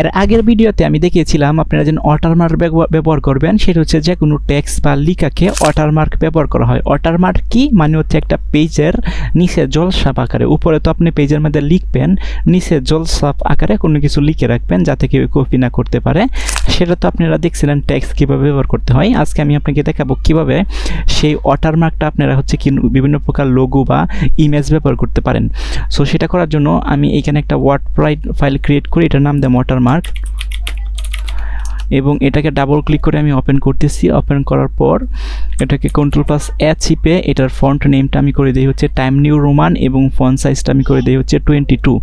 এর আগের ভিডিওতে আমি দেখিয়েছিলাম আপনারা যেন ওয়াটারমার্ক ব্যবহার করবেন, সেটা হচ্ছে যে কোনো টেক্সট বা লেখাকে ওয়াটারমার্ক ব্যবহার করা হয়। ওয়াটারমার্ক কি মানে হচ্ছে একটা পেজের নিচে জলছাপ আকারে, উপরে তো আপনি পেজের মধ্যে লিখবেন, নিচে জলছাপ আকারে কোনো কিছু লিখে রাখবেন যাতে কেউ কপি না করতে পারে। সেটা তো আপনারা দেখছিলেন টেক্সট কীভাবে ব্যবহার করতে হয়। আজকে আমি আপনাকে দেখাবো কীভাবে সেই ওয়াটারমার্কটা আপনারা হচ্ছে কি বিভিন্ন প্রকার লোগো বা ইমেজ ব্যবহার করতে পারেন। সো সেটা করার জন্য আমি এখানে একটা ওয়ার্ড ফাইল ক্রিয়েট করি, এটার নাম দেব ওয়াটারমার্ক, এবং এটাকে ডাবল ক্লিক করে আমি ওপেন করতেছি। ওপেন করার পর এটাকে Ctrl+A চিপে এটার ফন্ট নেমটা আমি করে দিই হচ্ছে টাইম নিউ রোমান এবং ফন্ট সাইজটা আমি করে দিই হচ্ছে 22।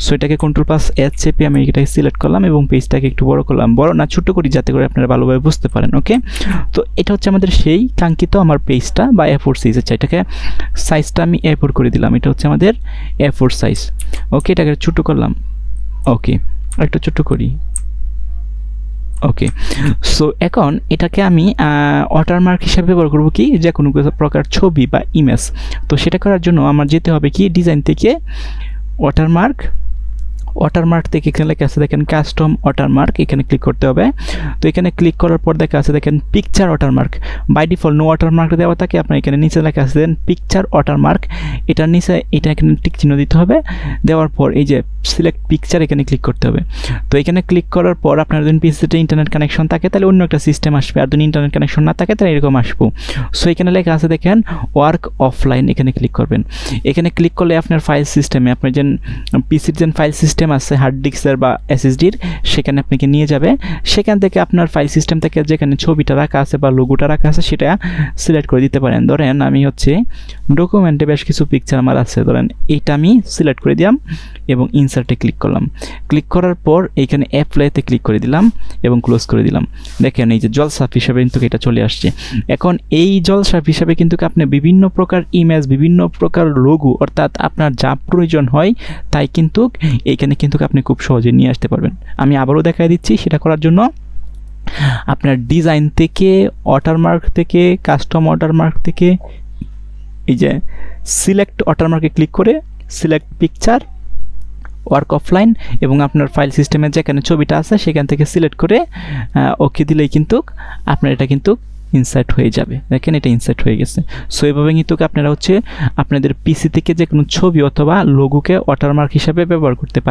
সো এটাকে Ctrl+A চেপে আমি এটাকে সিলেক্ট করলাম এবং পেজটাকে একটু বড় করলাম, বড় না ছোট করি যাতে করে আপনারা ভালোভাবে বুঝতে পারেন। ওকে, তো এটা হচ্ছে আমাদের সেই কাঙ্ক্ষিত আমার পেজটা বা A4 সাইজের চাই। এটাকে সাইজটা আমি A4 করে দিলাম, এটা হচ্ছে আমাদের A4 সাইজ। ওকে, এটাকে ছোট করলাম। ওকে, একটু ছোট করি। ওকে, সো এখন এটাকে আমি ওয়াটারমার্ক হিসাবে ব্যবহার করবো কি যে কোনো প্রকার ছবি বা ইমেজ। তো সেটা করার জন্য আমার যেতে হবে কি ডিজাইন থেকে ওয়াটারমার্ক থেকে এখানে লেখা আছে দেখেন কাস্টম ওয়াটারমার্ক, এখানে ক্লিক করতে হবে। তো এখানে ক্লিক করার পর দেখা আছে দেখেন picture watermark, by default no watermark দেওয়া থাকে, আপনার এখানে নিচে লেখা আছে দেন পিকচার ওয়াটারমার্ক, এটার নিচে এটা এখানে টিক চিহ্ন দিতে হবে। দেওয়ার পর এই যে সিলেক্ট পিকচার এখানে ক্লিক করতে হবে। তো এখানে ক্লিক করার পর আপনার যদি পিসিতে ইন্টারনেট কানেকশন থাকে তাহলে অন্য একটা সিস্টেম আসবে, আর যদি ইন্টারনেট কানেকশন না থাকে তাহলে এরকম আসবো। সো এখানে লেখা আছে দেখেন ওয়ার্ক অফলাইন, এখানে ক্লিক করবেন। এখানে ক্লিক করলে আপনার ফাইল সিস্টেমে আপনার যে পিসির যে ফাইল সিস্টেম আছে হার্ড ডিস্কের বা এসএসডির, সেখানে আপনাকে নিয়ে যাবে। সেখান থেকে আপনার ফাইল সিস্টেম থেকে যেখানে ছবিটা রাখা আছে বা লোগোটা রাখা আছে সেটা সিলেক্ট করে দিতে পারেন। ধরেন আমি হচ্ছে ডকুমেন্টে বেশ কিছু পিকচার আমার আছে, ধরেন এইটা আমি সিলেক্ট করে দিলাম এবং ইনসার্টে ক্লিক করলাম। ক্লিক করার পর এইখানে অ্যাপ্লাইতে ক্লিক করে দিলাম এবং ক্লোজ করে দিলাম। দেখেন এই যে জলছাপ হিসাবে কিন্তু এটা চলে আসছে। এখন এই জলছাপ হিসাবে কিন্তু আপনি বিভিন্ন প্রকার ইমেজ, বিভিন্ন প্রকার লোগো, অর্থাৎ আপনার যা প্রয়োজন হয় তাই কিন্তু এইখানে কিন্তু আপনি খুব সহজে নিয়ে আসতে পারবেন। আমি আবারও দেখাই দিচ্ছি। সেটা করার জন্য আপনার ডিজাইন থেকে ওয়াটারমার্ক থেকে কাস্টম ওয়াটারমার্ক থেকে এই যে সিলেক্ট ওয়াটারমার্কে ক্লিক করে সিলেক্ট পিকচার ওয়ার্ক অফলাইন এবং আপনার ফাইল সিস্টেমে যেখানে ছবিটা আছে সেখান থেকে সিলেক্ট করে ওকে দিলেই কিন্তু আপনার এটা কিন্তু ইনসার্ট হয়ে যাবে। দেখেন এটা ইনসার্ট হয়ে গেছে। সো এভাবে কিন্তু আপনারা হচ্ছে আপনাদের পিসি থেকে যে কোনো ছবি অথবা লোগোকে ওয়াটারমার্ক হিসাবে ব্যবহার করতে পারেন।